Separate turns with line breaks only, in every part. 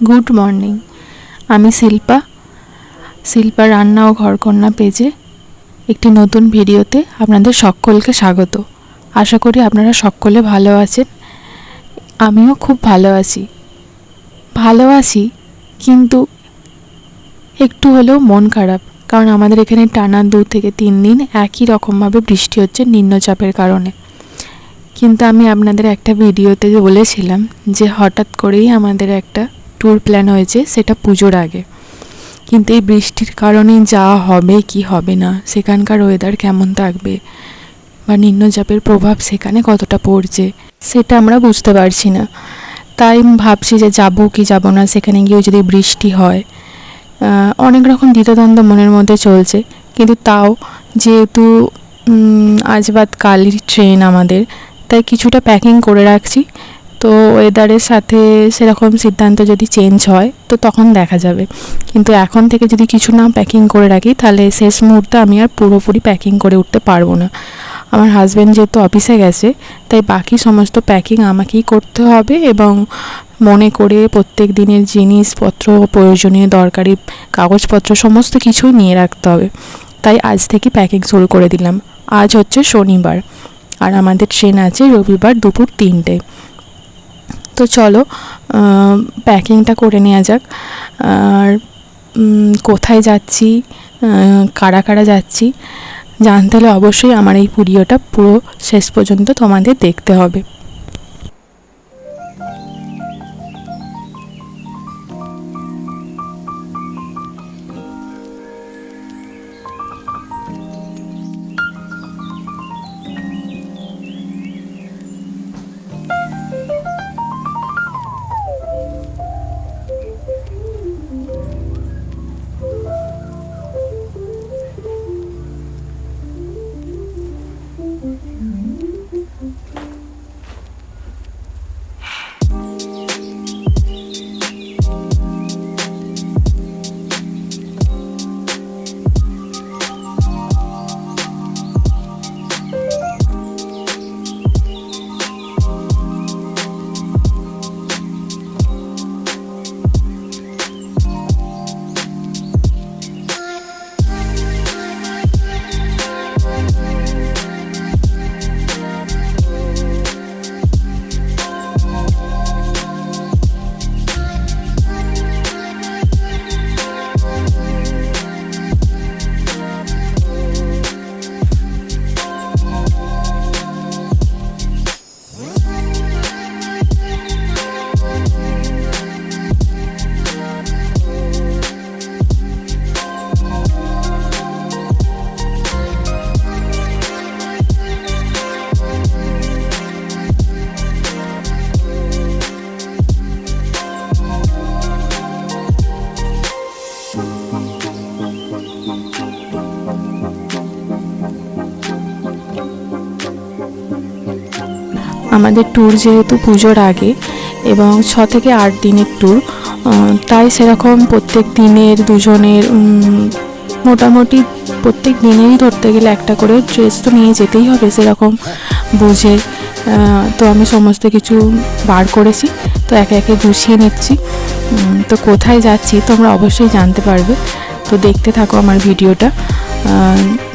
Good morning. আমি শিল্পা রান্না ও ঘরকন্যা পেজে একটি নতুন ভিডিওতে আপনাদের সকলকে স্বাগত। আশা করি আপনারা সকলে ভালো আছেন। আমিও খুব ভালো আছি, কিন্তু একটু হলেও মন খারাপ, কারণ আমাদের এখানে টানা 2 থেকে 3 দিন একই রকমভাবে বৃষ্টি হচ্ছে নিম্নচাপের কারণে। কিন্তু আমি আপনাদের একটা ভিডিওতে বলেছিলাম যে হঠাৎ করেই আমাদের একটা ট্যুর প্ল্যান হয়েছে, সেটা পুজোর আগে। কিন্তু এই বৃষ্টির কারণে যাওয়া হবে কি হবে না, সেখানকার ওয়েদার কেমন থাকবে বা নিম্নচাপের প্রভাব সেখানে কতটা পড়ছে, সেটা আমরা বুঝতে পারছি না। তাই ভাবছি যে যাবো কি যাব না, সেখানে গিয়েও যদি বৃষ্টি হয়। অনেক রকম দ্বিধাদ্বন্দ্ব মনের মধ্যে চলছে, কিন্তু তাও যেহেতু আজ বাদ কালই ট্রেন আমাদের, তাই কিছুটা প্যাকিং করে রাখছি। তো ওয়েদারের সাথে সেরকম সিদ্ধান্ত যদি চেঞ্জ হয় তো তখন দেখা যাবে, কিন্তু এখন থেকে যদি কিছু না প্যাকিং করে রাখি তাহলে শেষ মুহূর্তে আমি আর পুরোপুরি প্যাকিং করে উঠতে পারবো না। আমার হাজব্যান্ড যেহেতু অফিসে গেছে, তাই বাকি সমস্ত প্যাকিং আমাকেই করতে হবে, এবং মনে করে প্রত্যেক দিনের জিনিসপত্র, প্রয়োজনীয় দরকারি কাগজপত্র সমস্ত কিছুই নিয়ে রাখতে হবে। তাই আজ থেকে প্যাকিং শুরু করে দিলাম। আজ হচ্ছে শনিবার, আর আমাদের ট্রেন আছে রবিবার দুপুর 3টেয়। তো চলো প্যাকিংটা করে নেওয়া যাক। আর কোথায় যাচ্ছি, কারা কারা যাচ্ছি জানতে হলে অবশ্যই আমার এই ভিডিওটা পুরো শেষ পর্যন্ত তোমাদের দেখতে হবে। আমাদের ট্যুর যেহেতু পুজোর আগে এবং 6 থেকে 8 দিনের ট্যুর, তাই সেরকম প্রত্যেক দিনের দুজনের মোটামুটি প্রত্যেক দিনেরই ধরতে গেলে একটা করে ড্রেস তো নিয়ে যেতেই হবে সেরকম বুঝে। তো আমি সমস্ত কিছু বার করেছি, তো একে একে গুছিয়ে নিচ্ছি। তো কোথায় যাচ্ছি তোমরা অবশ্যই জানতে পারবে, তো দেখতে থাকো আমার ভিডিওটা।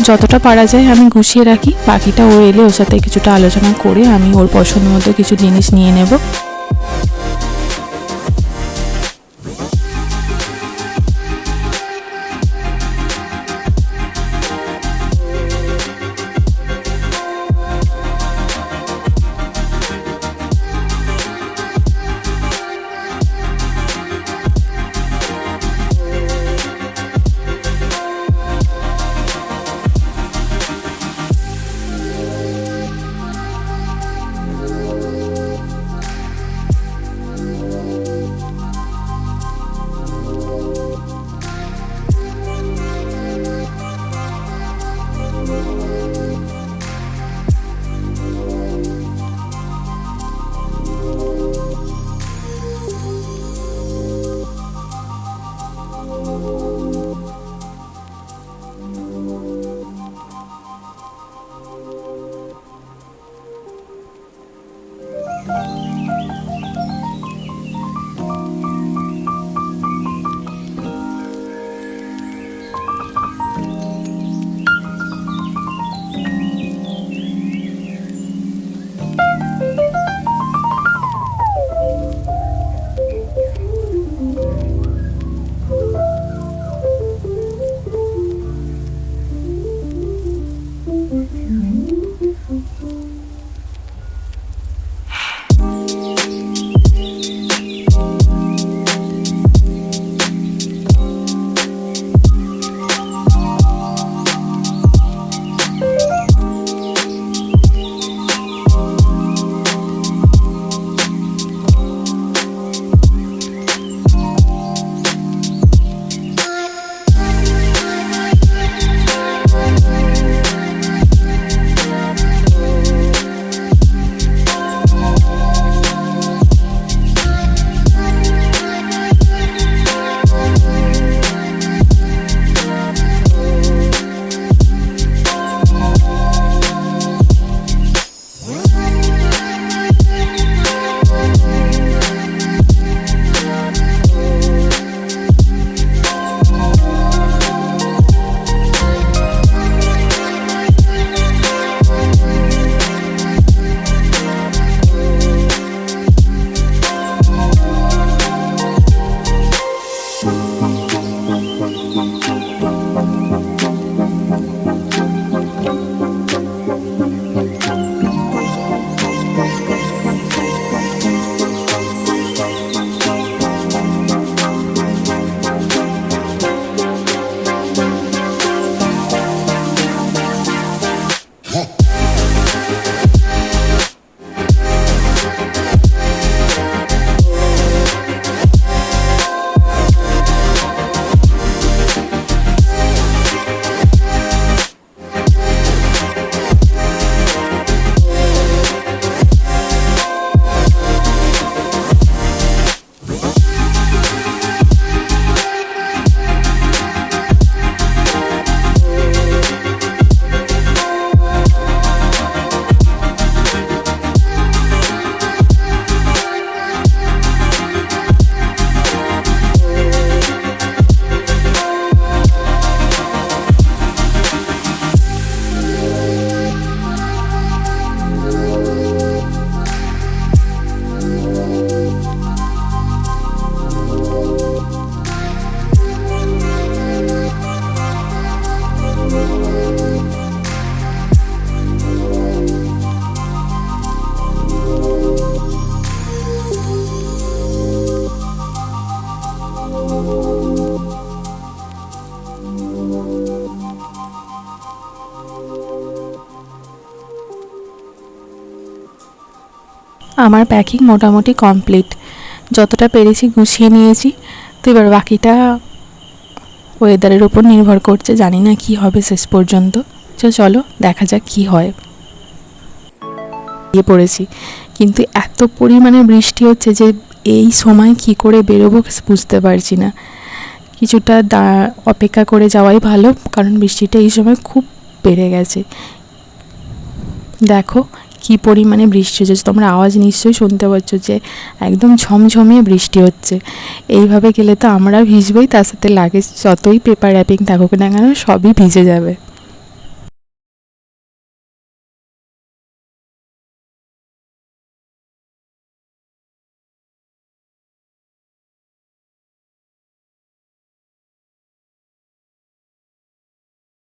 যতটা পারা যায় আমি গুছিয়ে রাখি, বাকিটা ও এলে ওর সাথে কিছুটা আলোচনা করে আমি ওর পছন্দ মতো কিছু জিনিস নিয়ে নেব। আমার প্যাকিং মোটামুটি কমপ্লিট, যতটা পেরেছি গুছিয়ে নিয়েছি। তো এবার বাকিটা ওয়েদারের উপর নির্ভর করছে, জানি না কি হবে শেষ পর্যন্ত। চলো দেখা যাক কি হয়। পড়েছি, কিন্তু এত পরিমাণে বৃষ্টি হচ্ছে যে এই সময় কি করে বেরোবো বুঝতে পারছি না। কিছুটা অপেক্ষা করে যাওয়াই ভালো, কারণ বৃষ্টিটা এই সময় খুব বেড়ে গেছে। দেখো কি পরিমাণে বৃষ্টি হচ্ছে, তোমরা আওয়াজ নিশ্চয়ই শুনতে পাচ্ছ যে একদম ঝমঝমিয়ে বৃষ্টি হচ্ছে। এইভাবে গেলে তো আমরা ভিজবই, তার সাথে লাগেজ যতই পেপার র্যাপিং থাকুক না কেন সবই ভিজে যাবে।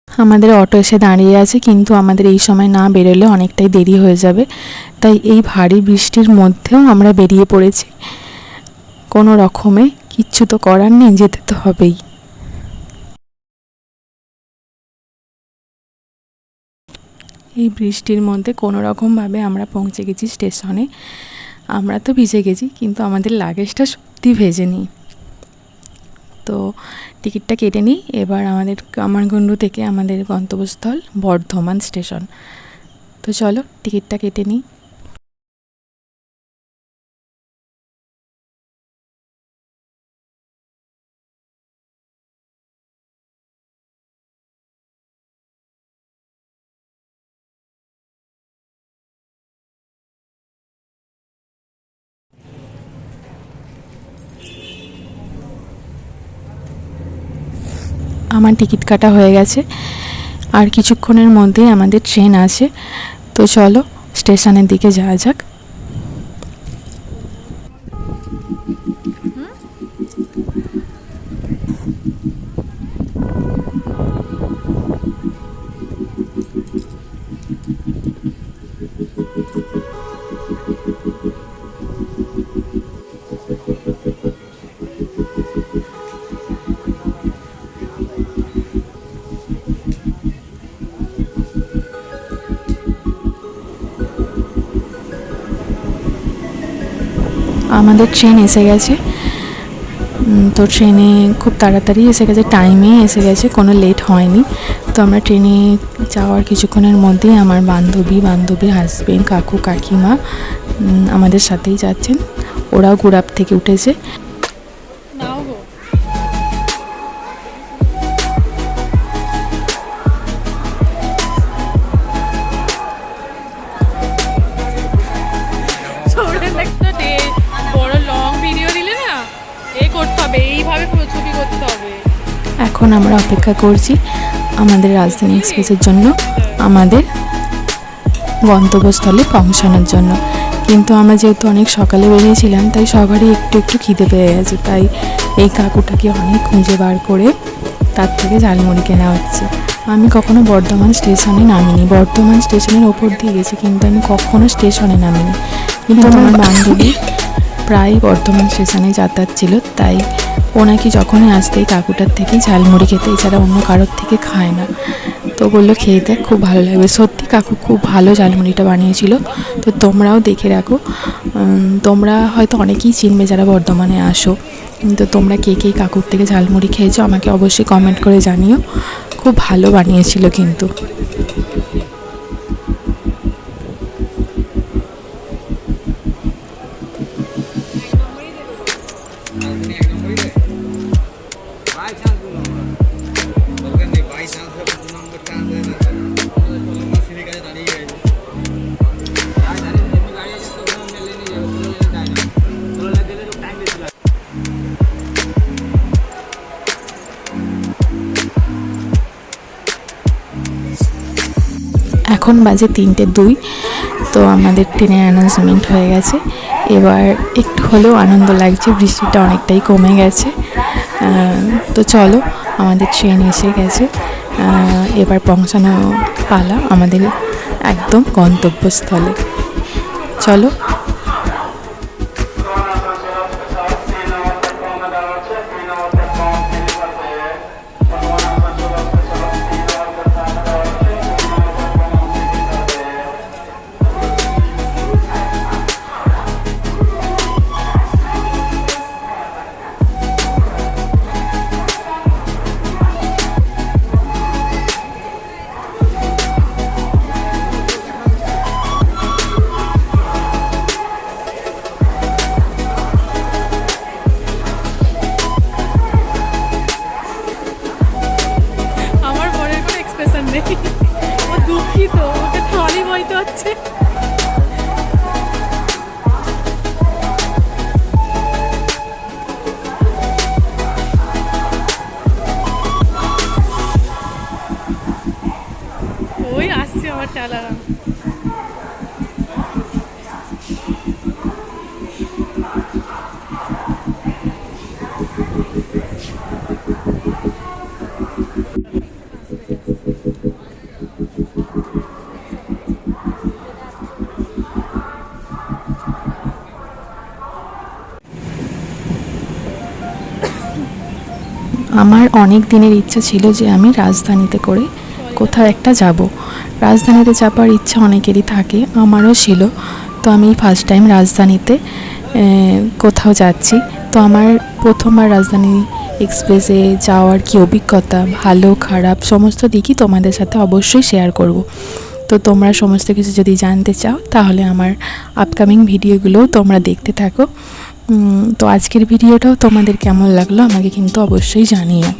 আমাদের অটো এসে দাঁড়িয়ে আছে, কিন্তু আমাদের এই সময় না বেরোলে অনেকটাই দেরি হয়ে যাবে, তাই এই ভারী বৃষ্টির মধ্যেও আমরা বেরিয়ে পড়েছি। কোনো রকমে, কিচ্ছু তো করার নেই, যেতে তো হবেই। এই বৃষ্টির মধ্যে কোনো রকমভাবে আমরা পৌঁছে গেছি স্টেশনে। আমরা তো ভিজে গেছি, কিন্তু আমাদের লাগেজটা সত্যি ভেজেনি। তো টিকিটটা কেটে নিই। এবার আমাদের কামারগঞ্জু থেকে আমাদের গন্তব্যস্থল বর্ধমান স্টেশন। তো চলো টিকিটটা কেটে নিই। আমার টিকিট কাটা হয়ে গেছে, আর কিছুক্ষণের মধ্যেই আমাদের ট্রেন আছে। তো চলো স্টেশনের দিকে যাওয়া যাক। আমাদের ট্রেন এসে গেছে। তো ট্রেনে খুব তাড়াতাড়ি এসে গেছে, টাইমেই এসে গেছে, কোনো লেট হয়নি। তো আমরা ট্রেনে যাওয়ার কিছুক্ষণের মধ্যেই আমার বান্ধবীর হাজবেন্ড, কাকু কাকিমা আমাদের সাথেই যাচ্ছেন। ওরাও গুড়াপ থেকে উঠেছে। এখন আমরা অপেক্ষা করছি আমাদের রাজধানী এক্সপ্রেসের জন্য, আমাদের গন্তব্যস্থলে পৌঁছানোর জন্য। কিন্তু আমরা যেহেতু অনেক সকালে বেরিয়েছিলাম, তাই সবারই একটু একটু খিদে পেয়ে গেছে। তাই এই কাকুটাকে অনেক খুঁজে বার করে তার থেকে ঝালমুড়ি কেনা হচ্ছে। আমি কখনো বর্ধমান স্টেশনে নামিনি, বর্ধমান স্টেশনের ওপর দিয়ে গেছি, কিন্তু আমি কখনো স্টেশনে নামিনি। কিন্তু আমার বান্ধবী প্রায় বর্ধমান স্টেশনে যাতায়াত ছিল, তাই ও নাকি যখনই আসতে এই কাকুটার থেকেই ঝালমুড়ি খেতে, এছাড়া অন্য কারোর থেকে খায় না। তো বললো খেয়ে দেখ, খুব ভালো লাগবে। সত্যি কাকু খুব ভালো ঝালমুড়িটা বানিয়েছিল। তো তোমরাও দেখে রাখো, তোমরা হয়তো অনেকেই চিনবে যারা বর্ধমানে আসো। তো তোমরা কে কে কাকুর থেকে ঝালমুড়ি খেয়েছো আমাকে অবশ্যই কমেন্ট করে জানিও। খুব ভালো বানিয়েছিল কিন্তু। এখন বাজে 3:02। তো আমাদের ট্রেনের অ্যানাউন্সমেন্ট হয়ে গেছে। এবার একটু হলেও আনন্দ লাগছে, বৃষ্টিটা অনেকটাই কমে গেছে। তো চলো আমাদের ট্রেন এসে গেছে, এবার পৌঁছানো পালা আমাদের একদম গন্তব্যস্থলে। চলো। আমার অনেক দিনের ইচ্ছা ছিল যে আমি রাজধানীতে করে কোথাও একটা যাব। রাজধানীতে যাবার ইচ্ছা অনেকেরই থাকে, আমারও ছিল। তো আমি ফার্স্ট টাইম রাজধানীতে কোথাও যাচ্ছি। তো আমার প্রথমবার রাজধানী এক্সপ্রেসে যাওয়ার কি অভিজ্ঞতা, ভালো খারাপ সমস্ত দিকই তোমাদের সাথে অবশ্যই শেয়ার করব। তো তোমরা সমস্ত কিছু যদি জানতে চাও তাহলে আমার আপকামিং ভিডিওগুলোও তোমরা দেখতে থাকো। তো আজকের ভিডিওটাও তোমাদের কেমন লাগলো আমাকে কিন্তু অবশ্যই জানিও।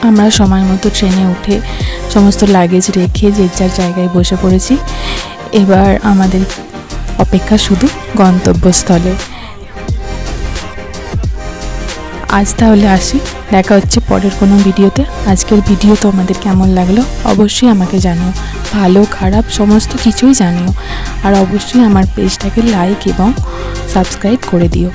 আমরা সময় মতো ট্রেনে উঠে সমস্ত লাগেজ রেখে যে যার জায়গায় বসে পড়েছি। এবার আমাদের অপেক্ষা শুধু গন্তব্যস্থলে। আজ তাহলে আসি, দেখা হচ্ছে পরের কোনো ভিডিওতে। আজকের ভিডিও তোমাদের কেমন লাগলো অবশ্যই আমাকে জানিও, ভালো খারাপ সমস্ত কিছুই জানিও। আর অবশ্যই আমার পেজটাকে লাইক এবং সাবস্ক্রাইব করে দিও।